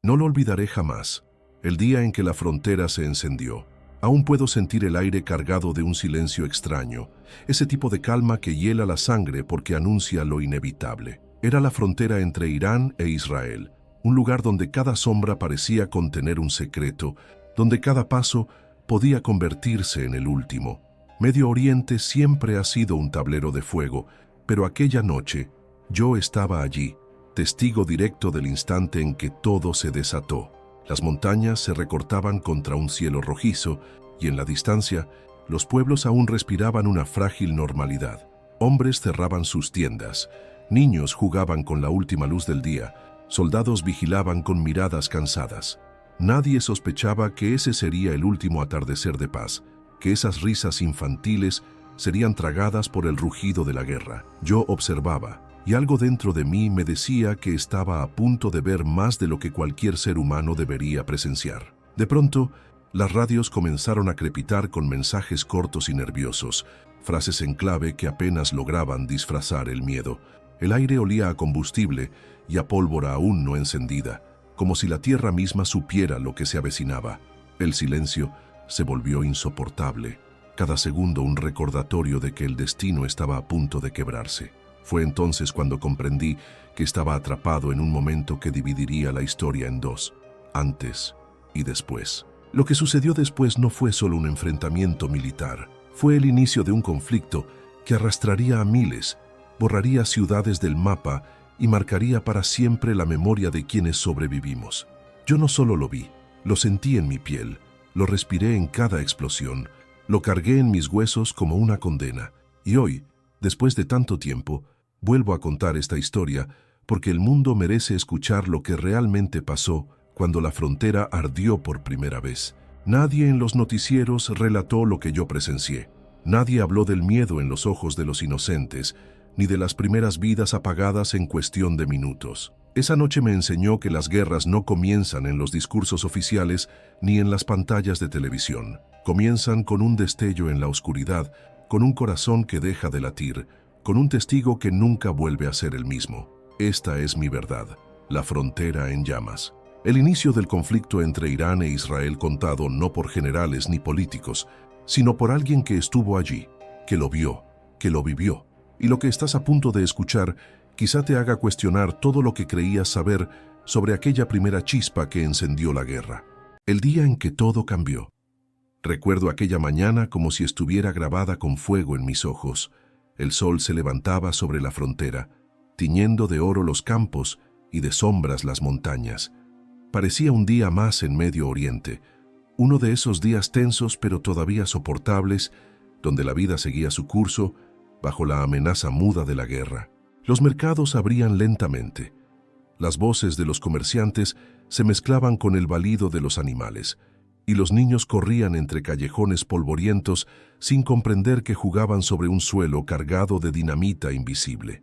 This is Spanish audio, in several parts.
No lo olvidaré jamás, el día en que la frontera se encendió. Aún puedo sentir el aire cargado de un silencio extraño, ese tipo de calma que hiela la sangre porque anuncia lo inevitable. Era la frontera entre Irán e Israel, un lugar donde cada sombra parecía contener un secreto, donde cada paso podía convertirse en el último. Medio Oriente siempre ha sido un tablero de fuego, pero aquella noche yo estaba allí, testigo directo del instante en que todo se desató. Las montañas se recortaban contra un cielo rojizo y en la distancia los pueblos aún respiraban una frágil normalidad. Hombres cerraban sus tiendas, niños jugaban con la última luz del día, soldados vigilaban con miradas cansadas. Nadie sospechaba que ese sería el último atardecer de paz, que esas risas infantiles serían tragadas por el rugido de la guerra. Yo observaba, y algo dentro de mí me decía que estaba a punto de ver más de lo que cualquier ser humano debería presenciar. De pronto, las radios comenzaron a crepitar con mensajes cortos y nerviosos, frases en clave que apenas lograban disfrazar el miedo. El aire olía a combustible y a pólvora aún no encendida, como si la tierra misma supiera lo que se avecinaba. El silencio se volvió insoportable, cada segundo un recordatorio de que el destino estaba a punto de quebrarse. Fue entonces cuando comprendí que estaba atrapado en un momento que dividiría la historia en dos, antes y después. Lo que sucedió después no fue solo un enfrentamiento militar, fue el inicio de un conflicto que arrastraría a miles, borraría ciudades del mapa y marcaría para siempre la memoria de quienes sobrevivimos. Yo no solo lo vi, lo sentí en mi piel, lo respiré en cada explosión, lo cargué en mis huesos como una condena. Y hoy, después de tanto tiempo, vuelvo a contar esta historia porque el mundo merece escuchar lo que realmente pasó cuando la frontera ardió por primera vez. Nadie en los noticieros relató lo que yo presencié. Nadie habló del miedo en los ojos de los inocentes, ni de las primeras vidas apagadas en cuestión de minutos. Esa noche me enseñó que las guerras no comienzan en los discursos oficiales ni en las pantallas de televisión. Comienzan con un destello en la oscuridad, con un corazón que deja de latir, con un testigo que nunca vuelve a ser el mismo. Esta es mi verdad, la frontera en llamas. El inicio del conflicto entre Irán e Israel contado no por generales ni políticos, sino por alguien que estuvo allí, que lo vio, que lo vivió. Y lo que estás a punto de escuchar quizá te haga cuestionar todo lo que creías saber sobre aquella primera chispa que encendió la guerra. El día en que todo cambió. Recuerdo aquella mañana como si estuviera grabada con fuego en mis ojos. El sol se levantaba sobre la frontera, tiñendo de oro los campos y de sombras las montañas. Parecía un día más en Medio Oriente, uno de esos días tensos pero todavía soportables, donde la vida seguía su curso bajo la amenaza muda de la guerra. Los mercados abrían lentamente. Las voces de los comerciantes se mezclaban con el balido de los animales, y los niños corrían entre callejones polvorientos sin comprender que jugaban sobre un suelo cargado de dinamita invisible.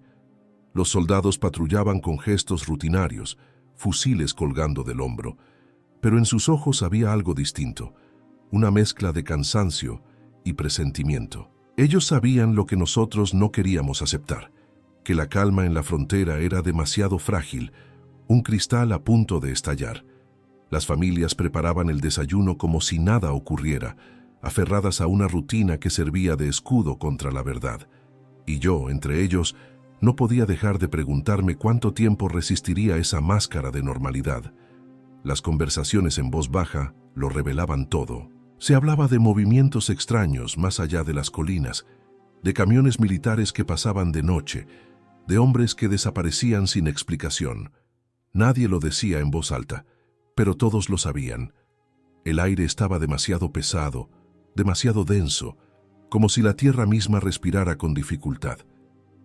Los soldados patrullaban con gestos rutinarios, fusiles colgando del hombro, pero en sus ojos había algo distinto, una mezcla de cansancio y presentimiento. Ellos sabían lo que nosotros no queríamos aceptar, que la calma en la frontera era demasiado frágil, un cristal a punto de estallar. Las familias preparaban el desayuno como si nada ocurriera, aferradas a una rutina que servía de escudo contra la verdad. Y yo, entre ellos, no podía dejar de preguntarme cuánto tiempo resistiría esa máscara de normalidad. Las conversaciones en voz baja lo revelaban todo. Se hablaba de movimientos extraños más allá de las colinas, de camiones militares que pasaban de noche, de hombres que desaparecían sin explicación. Nadie lo decía en voz alta, pero todos lo sabían. El aire estaba demasiado pesado, demasiado denso, como si la tierra misma respirara con dificultad.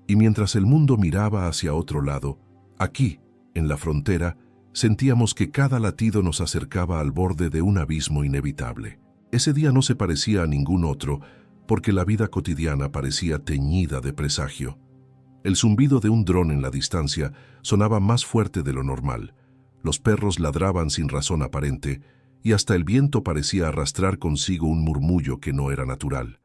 Y mientras el mundo miraba hacia otro lado, aquí, en la frontera, sentíamos que cada latido nos acercaba al borde de un abismo inevitable. Ese día no se parecía a ningún otro, porque la vida cotidiana parecía teñida de presagio. El zumbido de un dron en la distancia sonaba más fuerte de lo normal. Los perros ladraban sin razón aparente, y hasta el viento parecía arrastrar consigo un murmullo que no era natural.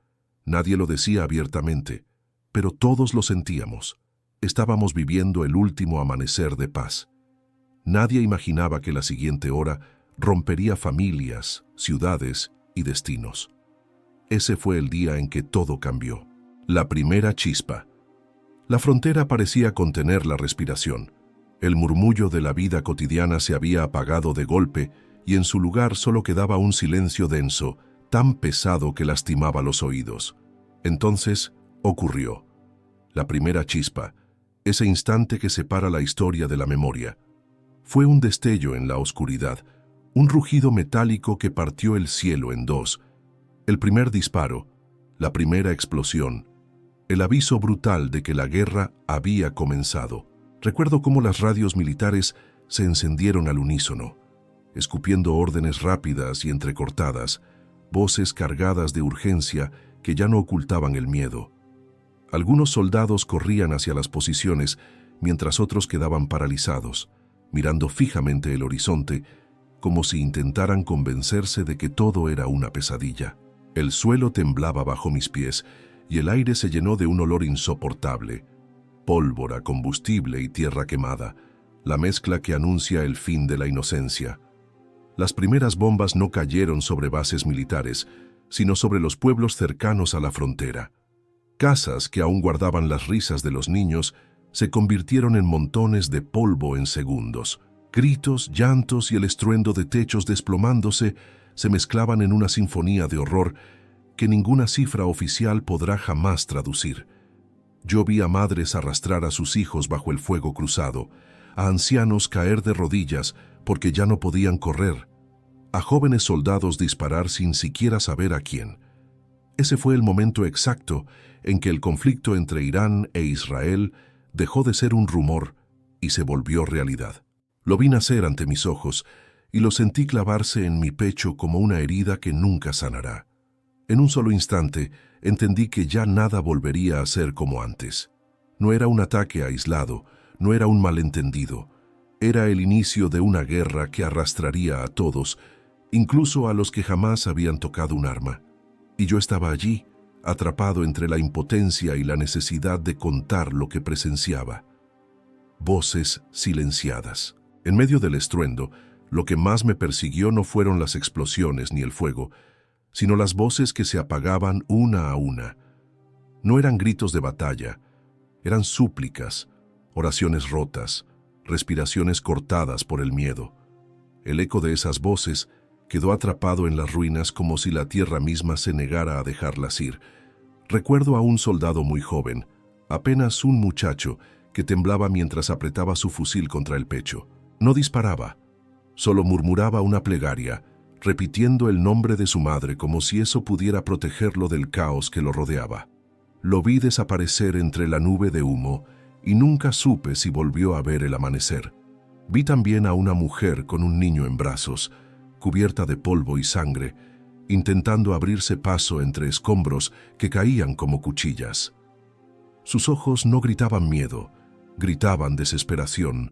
Nadie lo decía abiertamente, pero todos lo sentíamos. Estábamos viviendo el último amanecer de paz. Nadie imaginaba que la siguiente hora rompería familias, ciudades y destinos. Ese fue el día en que todo cambió. La primera chispa. La frontera parecía contener la respiración. El murmullo de la vida cotidiana se había apagado de golpe y en su lugar solo quedaba un silencio denso, tan pesado que lastimaba los oídos. Entonces ocurrió. La primera chispa, ese instante que separa la historia de la memoria. Fue un destello en la oscuridad, un rugido metálico que partió el cielo en dos. El primer disparo, la primera explosión, el aviso brutal de que la guerra había comenzado. Recuerdo cómo las radios militares se encendieron al unísono, escupiendo órdenes rápidas y entrecortadas, voces cargadas de urgencia que ya no ocultaban el miedo. Algunos soldados corrían hacia las posiciones, mientras otros quedaban paralizados, mirando fijamente el horizonte, como si intentaran convencerse de que todo era una pesadilla. El suelo temblaba bajo mis pies y el aire se llenó de un olor insoportable. Pólvora, combustible y tierra quemada, la mezcla que anuncia el fin de la inocencia. Las primeras bombas no cayeron sobre bases militares, sino sobre los pueblos cercanos a la frontera. Casas que aún guardaban las risas de los niños se convirtieron en montones de polvo en segundos. Gritos, llantos y el estruendo de techos desplomándose se mezclaban en una sinfonía de horror que ninguna cifra oficial podrá jamás traducir. Yo vi a madres arrastrar a sus hijos bajo el fuego cruzado, a ancianos caer de rodillas porque ya no podían correr, a jóvenes soldados disparar sin siquiera saber a quién. Ese fue el momento exacto en que el conflicto entre Irán e Israel dejó de ser un rumor y se volvió realidad. Lo vi nacer ante mis ojos y lo sentí clavarse en mi pecho como una herida que nunca sanará. En un solo instante entendí que ya nada volvería a ser como antes. No era un ataque aislado, no era un malentendido. Era el inicio de una guerra que arrastraría a todos, incluso a los que jamás habían tocado un arma. Y yo estaba allí, atrapado entre la impotencia y la necesidad de contar lo que presenciaba. Voces silenciadas. En medio del estruendo, lo que más me persiguió no fueron las explosiones ni el fuego, sino las voces que se apagaban una a una. No eran gritos de batalla, eran súplicas, oraciones rotas, respiraciones cortadas por el miedo. El eco de esas voces quedó atrapado en las ruinas como si la tierra misma se negara a dejarlas ir. Recuerdo a un soldado muy joven, apenas un muchacho, que temblaba mientras apretaba su fusil contra el pecho. No disparaba, solo murmuraba una plegaria, repitiendo el nombre de su madre como si eso pudiera protegerlo del caos que lo rodeaba. Lo vi desaparecer entre la nube de humo y nunca supe si volvió a ver el amanecer. Vi también a una mujer con un niño en brazos, cubierta de polvo y sangre, intentando abrirse paso entre escombros que caían como cuchillas. Sus ojos no gritaban miedo, gritaban desesperación,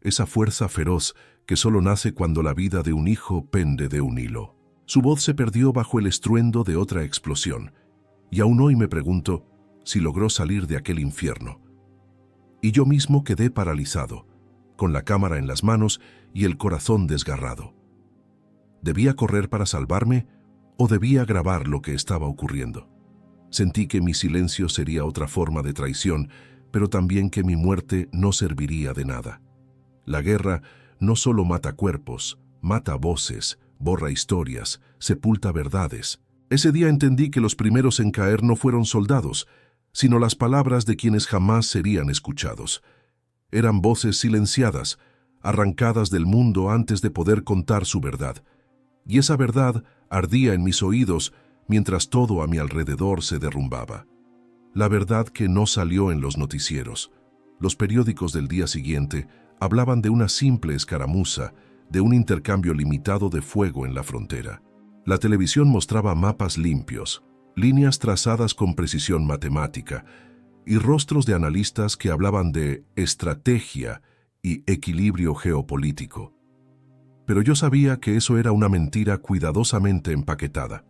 esa fuerza feroz que solo nace cuando la vida de un hijo pende de un hilo. Su voz se perdió bajo el estruendo de otra explosión, y aún hoy me pregunto si logró salir de aquel infierno. Y yo mismo quedé paralizado, con la cámara en las manos y el corazón desgarrado. ¿Debía correr para salvarme o debía grabar lo que estaba ocurriendo? Sentí que mi silencio sería otra forma de traición, pero también que mi muerte no serviría de nada. La guerra no solo mata cuerpos, mata voces, borra historias, sepulta verdades. Ese día entendí que los primeros en caer no fueron soldados, sino las palabras de quienes jamás serían escuchados. Eran voces silenciadas, arrancadas del mundo antes de poder contar su verdad. Y esa verdad ardía en mis oídos mientras todo a mi alrededor se derrumbaba. La verdad que no salió en los noticieros. Los periódicos del día siguiente hablaban de una simple escaramuza, de un intercambio limitado de fuego en la frontera. La televisión mostraba mapas limpios, líneas trazadas con precisión matemática y rostros de analistas que hablaban de estrategia y equilibrio geopolítico. Pero yo sabía que eso era una mentira cuidadosamente empaquetada.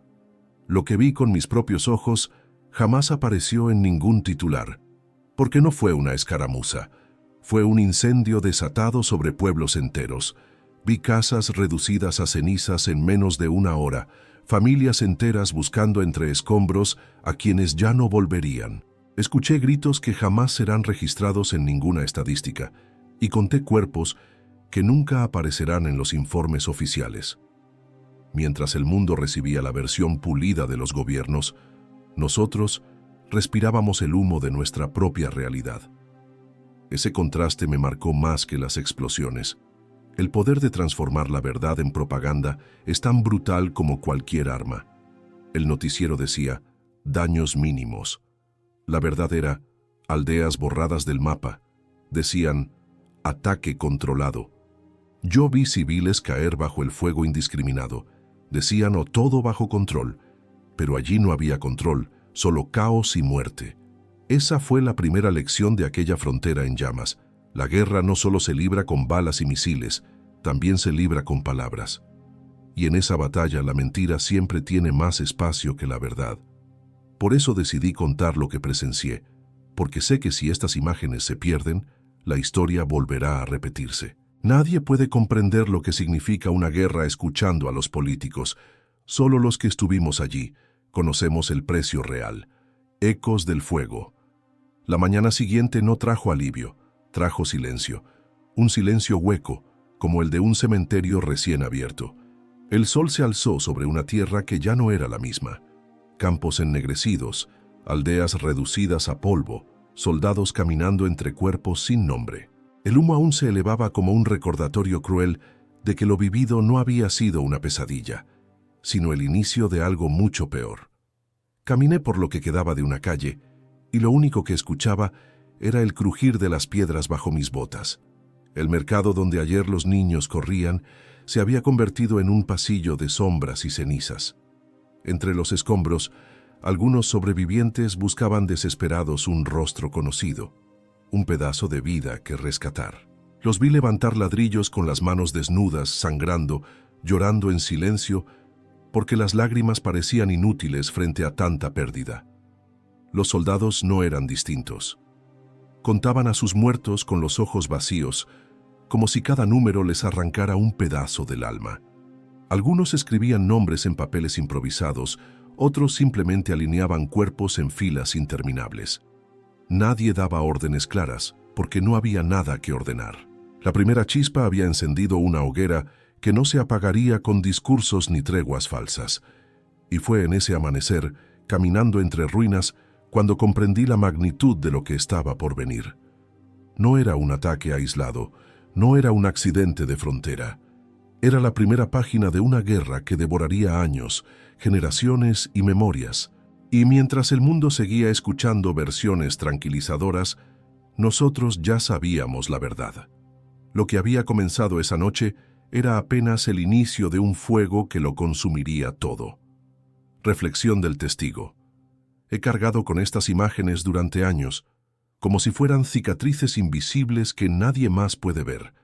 Lo que vi con mis propios ojos jamás apareció en ningún titular, porque no fue una escaramuza. Fue un incendio desatado sobre pueblos enteros. Vi casas reducidas a cenizas en menos de una hora, familias enteras buscando entre escombros a quienes ya no volverían. Escuché gritos que jamás serán registrados en ninguna estadística, y conté cuerpos que nunca aparecerán en los informes oficiales. Mientras el mundo recibía la versión pulida de los gobiernos, nosotros respirábamos el humo de nuestra propia realidad. Ese contraste me marcó más que las explosiones. El poder de transformar la verdad en propaganda es tan brutal como cualquier arma. El noticiero decía, daños mínimos. La verdad era, aldeas borradas del mapa. Decían, ataque controlado. Yo vi civiles caer bajo el fuego indiscriminado. Decían, todo bajo control. Pero allí no había control, solo caos y muerte. Esa fue la primera lección de aquella frontera en llamas. La guerra no solo se libra con balas y misiles, también se libra con palabras. Y en esa batalla la mentira siempre tiene más espacio que la verdad. Por eso decidí contar lo que presencié, porque sé que si estas imágenes se pierden, la historia volverá a repetirse. Nadie puede comprender lo que significa una guerra escuchando a los políticos. Solo los que estuvimos allí conocemos el precio real. Ecos del fuego. La mañana siguiente no trajo alivio, trajo silencio. Un silencio hueco, como el de un cementerio recién abierto. El sol se alzó sobre una tierra que ya no era la misma. Campos ennegrecidos, aldeas reducidas a polvo, soldados caminando entre cuerpos sin nombre. El humo aún se elevaba como un recordatorio cruel de que lo vivido no había sido una pesadilla, sino el inicio de algo mucho peor. Caminé por lo que quedaba de una calle, y lo único que escuchaba era el crujir de las piedras bajo mis botas. El mercado donde ayer los niños corrían se había convertido en un pasillo de sombras y cenizas. Entre los escombros, algunos sobrevivientes buscaban desesperados un rostro conocido, un pedazo de vida que rescatar. Los vi levantar ladrillos con las manos desnudas, sangrando, llorando en silencio, porque las lágrimas parecían inútiles frente a tanta pérdida. Los soldados no eran distintos. Contaban a sus muertos con los ojos vacíos, como si cada número les arrancara un pedazo del alma. Algunos escribían nombres en papeles improvisados, otros simplemente alineaban cuerpos en filas interminables. Nadie daba órdenes claras, porque no había nada que ordenar. La primera chispa había encendido una hoguera que no se apagaría con discursos ni treguas falsas. Y fue en ese amanecer, caminando entre ruinas, cuando comprendí la magnitud de lo que estaba por venir. No era un ataque aislado, no era un accidente de frontera. Era la primera página de una guerra que devoraría años, generaciones y memorias. Y mientras el mundo seguía escuchando versiones tranquilizadoras, nosotros ya sabíamos la verdad. Lo que había comenzado esa noche era apenas el inicio de un fuego que lo consumiría todo. Reflexión del testigo. He cargado con estas imágenes durante años, como si fueran cicatrices invisibles que nadie más puede ver.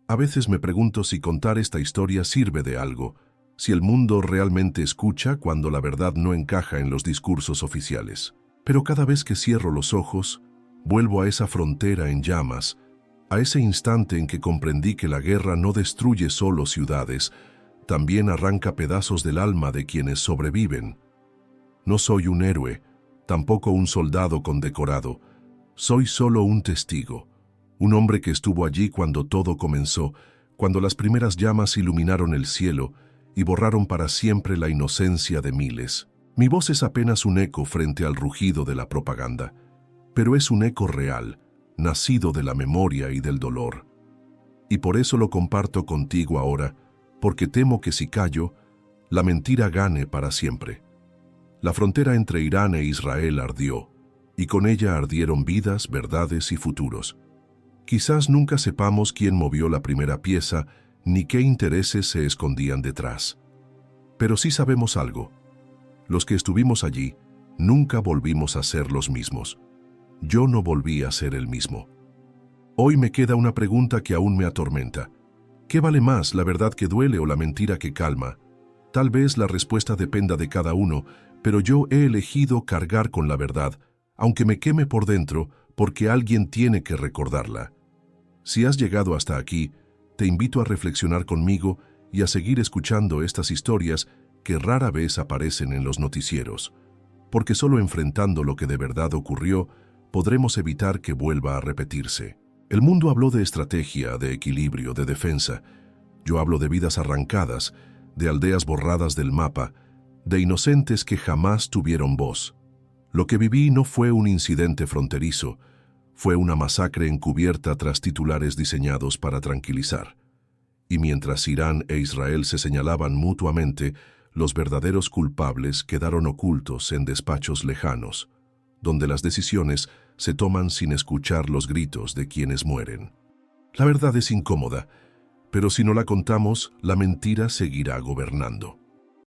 A veces me pregunto si contar esta historia sirve de algo, si el mundo realmente escucha cuando la verdad no encaja en los discursos oficiales. Pero cada vez que cierro los ojos, vuelvo a esa frontera en llamas, a ese instante en que comprendí que la guerra no destruye solo ciudades, también arranca pedazos del alma de quienes sobreviven. No soy un héroe, tampoco un soldado condecorado. Soy solo un testigo, un hombre que estuvo allí cuando todo comenzó, cuando las primeras llamas iluminaron el cielo y borraron para siempre la inocencia de miles. Mi voz es apenas un eco frente al rugido de la propaganda, pero es un eco real, nacido de la memoria y del dolor. Y por eso lo comparto contigo ahora, porque temo que si callo, la mentira gane para siempre. La frontera entre Irán e Israel ardió, y con ella ardieron vidas, verdades y futuros. Quizás nunca sepamos quién movió la primera pieza, ni qué intereses se escondían detrás. Pero sí sabemos algo. Los que estuvimos allí, nunca volvimos a ser los mismos. Yo no volví a ser el mismo. Hoy me queda una pregunta que aún me atormenta. ¿Qué vale más, la verdad que duele o la mentira que calma? Tal vez la respuesta dependa de cada uno, pero yo he elegido cargar con la verdad, aunque me queme por dentro, porque alguien tiene que recordarla. Si has llegado hasta aquí, te invito a reflexionar conmigo y a seguir escuchando estas historias que rara vez aparecen en los noticieros, porque solo enfrentando lo que de verdad ocurrió, podremos evitar que vuelva a repetirse. El mundo habló de estrategia, de equilibrio, de defensa. Yo hablo de vidas arrancadas, de aldeas borradas del mapa, de inocentes que jamás tuvieron voz. Lo que viví no fue un incidente fronterizo, fue una masacre encubierta tras titulares diseñados para tranquilizar. Y mientras Irán e Israel se señalaban mutuamente, los verdaderos culpables quedaron ocultos en despachos lejanos, donde las decisiones se toman sin escuchar los gritos de quienes mueren. La verdad es incómoda, pero si no la contamos, la mentira seguirá gobernando.